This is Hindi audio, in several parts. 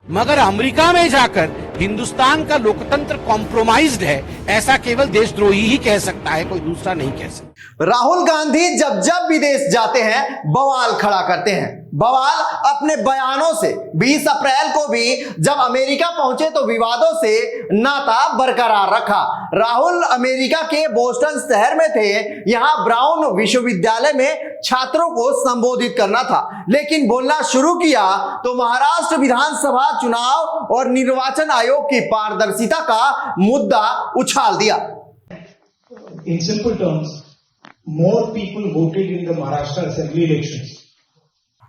मगर अमेरिका में जाकर हिंदुस्तान का लोकतंत्र कॉम्प्रोमाइज्ड है, ऐसा केवल देशद्रोही ही कह सकता है, कोई दूसरा नहीं कह सकता। राहुल गांधी जब जब विदेश जाते हैं बवाल खड़ा करते हैं। बवाल अपने बयानों से 20 अप्रैल को भी जब अमेरिका पहुंचे तो विवादों से नाता बरकरार रखा। राहुल अमेरिका के बोस्टन शहर में थे। यहां ब्राउन विश्वविद्यालय में छात्रों को संबोधित करना था, लेकिन बोलना शुरू किया तो महाराष्ट्र विधानसभा चुनाव और निर्वाचन आयोग की पारदर्शिता का मुद्दा उछाल दिया। In simple terms, more people voted in the Maharashtra Assembly elections.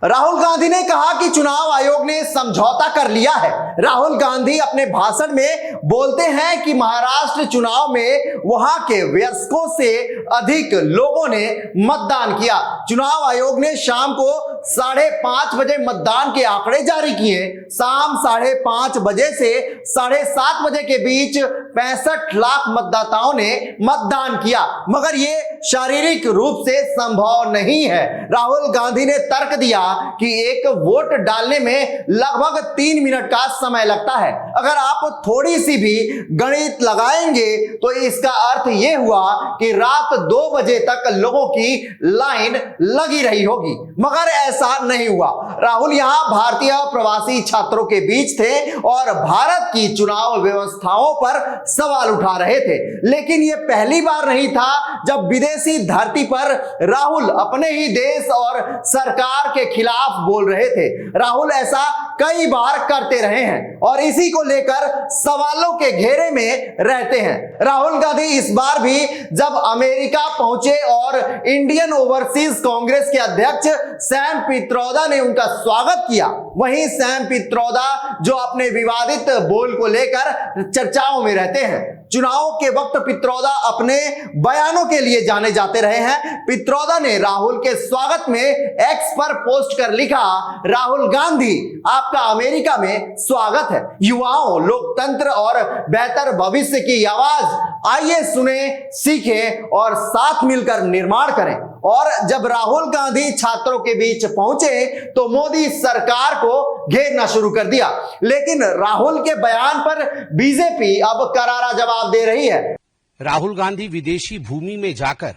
Rahul Gandhi ने कहा कि चुनाव आयोग ने समझौता कर लिया है। राहुल गांधी अपने भाषण में बोलते हैं कि महाराष्ट्र चुनाव में वहां के वयस्कों से अधिक लोगों ने मतदान किया। चुनाव आयोग ने शाम को 5:30 बजे मतदान के आंकड़े जारी किए। शाम 5:30 बजे से 7:30 बजे के बीच 65 लाख मतदाताओं ने मतदान किया, मगर ये शारीरिक रूप से संभव नहीं है। राहुल गांधी ने तर्क दिया कि एक वोट डालने में लगभग 3 मिनट का समय लगता है। अगर आप थोड़ी सी भी गणित लगाएंगे तो इसका अर्थ यह हुआ कि रात 2 बजे तक लोगों की लाइन लगी रही होगी, मगर ऐसा नहीं हुआ। राहुल यहां भारतीय प्रवासी छात्रों के बीच थे और भारत की चुनाव व्यवस्थाओं पर सवाल उठा रहे थे। लेकिन यह पहली बार नहीं था जब विदेशी धरती पर राहुल अपने ही देश और सरकार के खिलाफ बोल रहे थे। राहुल ऐसा कई बार करते रहे हैं और इसी को लेकर सवालों के घेरे में रहते हैं। राहुल गांधी इस बार भी जब अमेरिका पहुंचे और इंडियन ओवरसीज कांग्रेस के अध्यक्ष सैम पित्रोदा ने उनका स्वागत किया, वहीं सैम पित्रोदा जो अपने विवादित बोल को लेकर चर्चाओं में रहते हैं। चुनाव के वक्त पित्रोदा अपने बयानों के लिए जाने जाते रहे हैं। पित्रोदा ने राहुल के स्वागत में एक्स पर पोस्ट कर लिखा, राहुल गांधी आपका अमेरिका में स्वागत है। युवाओं, लोकतंत्र और बेहतर भविष्य की आवाज, आइए सुने, सीखें और साथ मिलकर निर्माण करें। और जब राहुल गांधी छात्रों के बीच पहुंचे तो मोदी सरकार को घेरना शुरू कर दिया। लेकिन राहुल के बयान पर बीजेपी अब करारा जवाब दे रही है। राहुल गांधी विदेशी भूमि में जाकर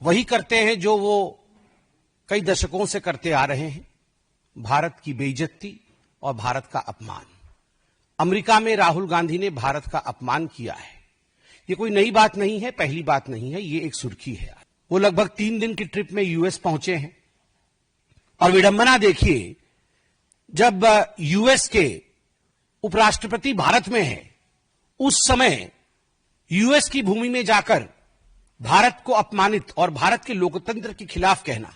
वही करते हैं जो वो कई दशकों से करते आ रहे हैं, भारत की बेइज्जती और भारत का अपमान। अमेरिका में राहुल गांधी ने भारत का अपमान किया है। ये कोई नई बात नहीं है, पहली बात नहीं है, ये एक सुर्खी है। वो लगभग 3 दिन की ट्रिप में यूएस पहुंचे हैं और विडंबना देखिए, जब यूएस के उपराष्ट्रपति भारत में है, उस समय यूएस की भूमि में जाकर भारत को अपमानित और भारत के लोकतंत्र के खिलाफ कहना,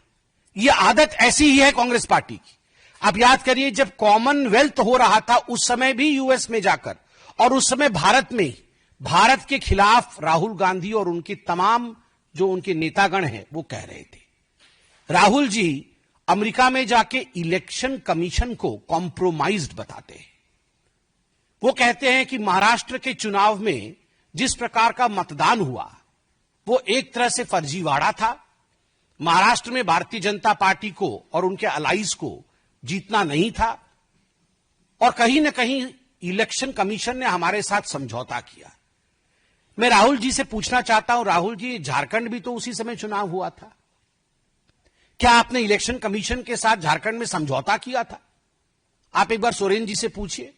यह आदत ऐसी ही है कांग्रेस पार्टी की। आप याद करिए, जब कॉमनवेल्थ हो रहा था उस समय भी यूएस में जाकर और उस समय भारत में भारत के खिलाफ राहुल गांधी और उनके तमाम जो उनके नेतागण हैं वो कह रहे थे। राहुल जी अमेरिका में जाके इलेक्शन कमीशन को कॉम्प्रोमाइज्ड बताते हैं। वो कहते हैं कि महाराष्ट्र के चुनाव में जिस प्रकार का मतदान हुआ वो एक तरह से फर्जीवाड़ा था। महाराष्ट्र में भारतीय जनता पार्टी को और उनके अलाइज को जीतना नहीं था और कहीं ना कहीं इलेक्शन कमीशन ने हमारे साथ समझौता किया। मैं राहुल जी से पूछना चाहता हूं, राहुल जी, झारखंड भी तो उसी समय चुनाव हुआ था, क्या आपने इलेक्शन कमीशन के साथ झारखंड में समझौता किया था? आप एक बार सोरेन जी से पूछिए,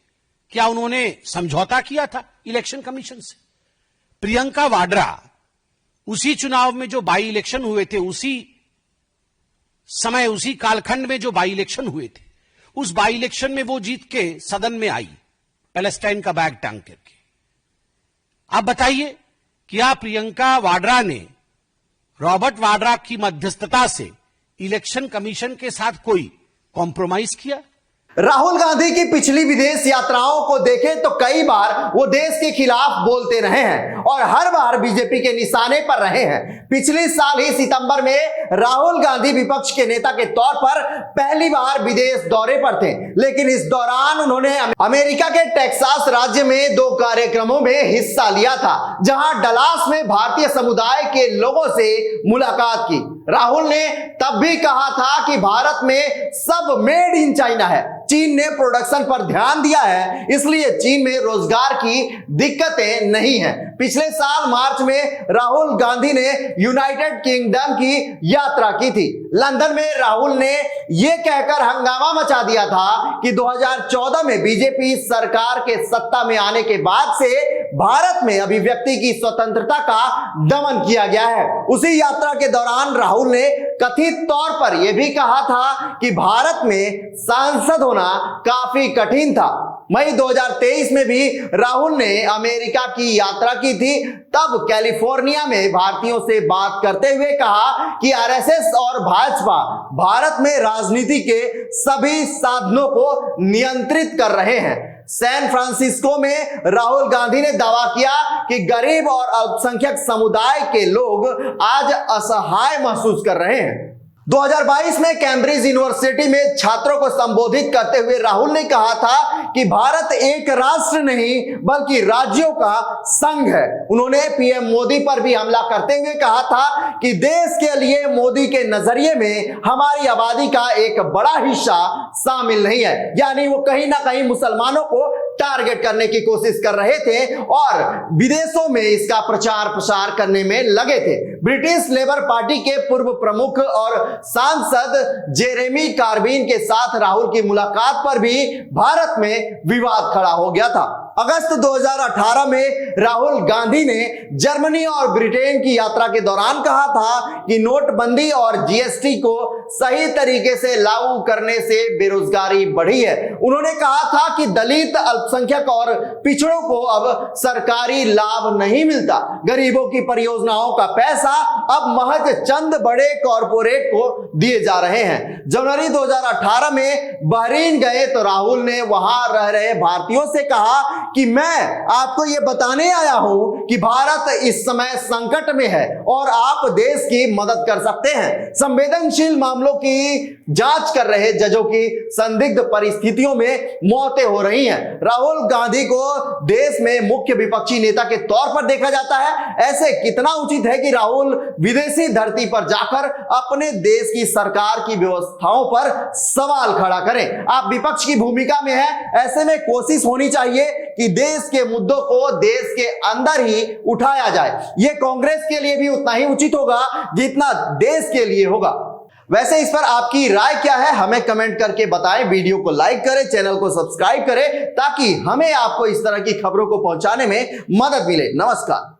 क्या उन्होंने समझौता किया था इलेक्शन कमीशन से? प्रियंका वाड्रा उसी चुनाव में जो बाई इलेक्शन हुए थे, उसी समय उसी कालखंड में जो बाई इलेक्शन हुए थे, उस बाई इलेक्शन में वो जीत के सदन में आई पैलेस्टाइन का बैग टांग करके। आप बताइए, क्या प्रियंका वाड्रा ने रॉबर्ट वाड्रा की मध्यस्थता से इलेक्शन कमीशन के साथ कोई कॉम्प्रोमाइज किया? राहुल गांधी की पिछली विदेश यात्राओं को देखें तो कई बार वो देश के खिलाफ बोलते रहे हैं और हर बार बीजेपी के निशाने पर रहे हैं। पिछले साल ही सितंबर में राहुल गांधी विपक्ष के नेता के तौर पर पहली बार विदेश दौरे पर थे, लेकिन इस दौरान उन्होंने अमेरिका के टेक्सास राज्य में 2 कार्यक्रमों में हिस्सा लिया था, जहां डलास में भारतीय समुदाय के लोगों से मुलाकात की। राहुल ने तब भी कहा था कि भारत में सब मेड इन चाइना है, चीन ने प्रोडक्शन पर ध्यान दिया है, इसलिए चीन में रोजगार की दिक्कतें नहीं है। पिछले साल मार्च में राहुल गांधी ने यूनाइटेड किंगडम की यात्रा की थी। लंदन में राहुल ने यह कहकर हंगामा मचा दिया था कि 2014 में बीजेपी सरकार के सत्ता में आने के बाद से भारत में अभिव्यक्ति की स्वतंत्रता का दमन किया गया है। उसी यात्रा के दौरान राहुल ने कथित तौर पर यह भी कहा था कि भारत में सांसद होना काफी कठिन था। मई 2023 में भी राहुल ने अमेरिका की यात्रा की थी। तब कैलिफोर्निया में भारतीयों से बात करते हुए कहा कि आरएसएस और भाजपा भारत में राजनीति के सभी साधनों को नियंत्रित कर रहे हैं। सैन फ्रांसिस्को में राहुल गांधी ने दावा किया कि गरीब और अल्पसंख्यक समुदाय के लोग आज असहाय महसूस कर रहे हैं। 2022 में कैम्ब्रिज यूनिवर्सिटी में छात्रों को संबोधित करते हुए राहुल ने कहा था कि भारत एक राष्ट्र नहीं बल्कि राज्यों का संघ है। उन्होंने पीएम मोदी पर भी हमला करते हुए कहा था कि देश के लिए मोदी के नजरिए में हमारी आबादी का एक बड़ा हिस्सा शामिल नहीं है, यानी वो कहीं ना कहीं मुसलमानों को टारगेट करने की कोशिश कर रहे थे और विदेशों में इसका प्रचार प्रसार करने में लगे थे। ब्रिटिश लेबर पार्टी के पूर्व प्रमुख और सांसद जेरेमी कार्बिन के साथ राहुल की मुलाकात पर भी भारत में विवाद खड़ा हो गया था। अगस्त 2018 में राहुल गांधी ने जर्मनी और ब्रिटेन की यात्रा के दौरान कहा था कि नोटबंदी और जीएसटी को सही तरीके से लागू करने से बेरोजगारी बढ़ी है। उन्होंने कहा था कि दलित, अल्पसंख्यक और पिछड़ों को अब सरकारी लाभ नहीं मिलता। गरीबों की परियोजनाओं का पैसा अब महज चंद बड़े कॉरपोरेट को दिए जा रहे हैं। जनवरी 2018 में बहरीन गए तो राहुल ने वहां रह रहे भारतीयों से कहा कि मैं आपको यह बताने आया हूं कि भारत इस समय संकट में है और आप देश की मदद कर सकते हैं। संवेदनशील मामलों की जांच कर रहे जजों की संदिग्ध परिस्थितियों में मौतें हो रही हैं। राहुल गांधी को देश में मुख्य विपक्षी नेता के तौर पर देखा जाता है। ऐसे कितना उचित है कि राहुल विदेशी धरती पर जाकर अपने देश की सरकार की व्यवस्थाओं पर सवाल खड़ा करें। आप विपक्ष की भूमिका में हैं, ऐसे में कोशिश होनी चाहिए कि देश के मुद्दों को देश के अंदर ही उठाया जाए। यह कांग्रेस के लिए भी उतना ही उचित होगा जितना देश के लिए होगा। वैसे इस पर आपकी राय क्या है, हमें कमेंट करके बताएं। वीडियो को लाइक करें, चैनल को सब्सक्राइब करें ताकि हमें आपको इस तरह की खबरों को पहुंचाने में मदद मिले। नमस्कार।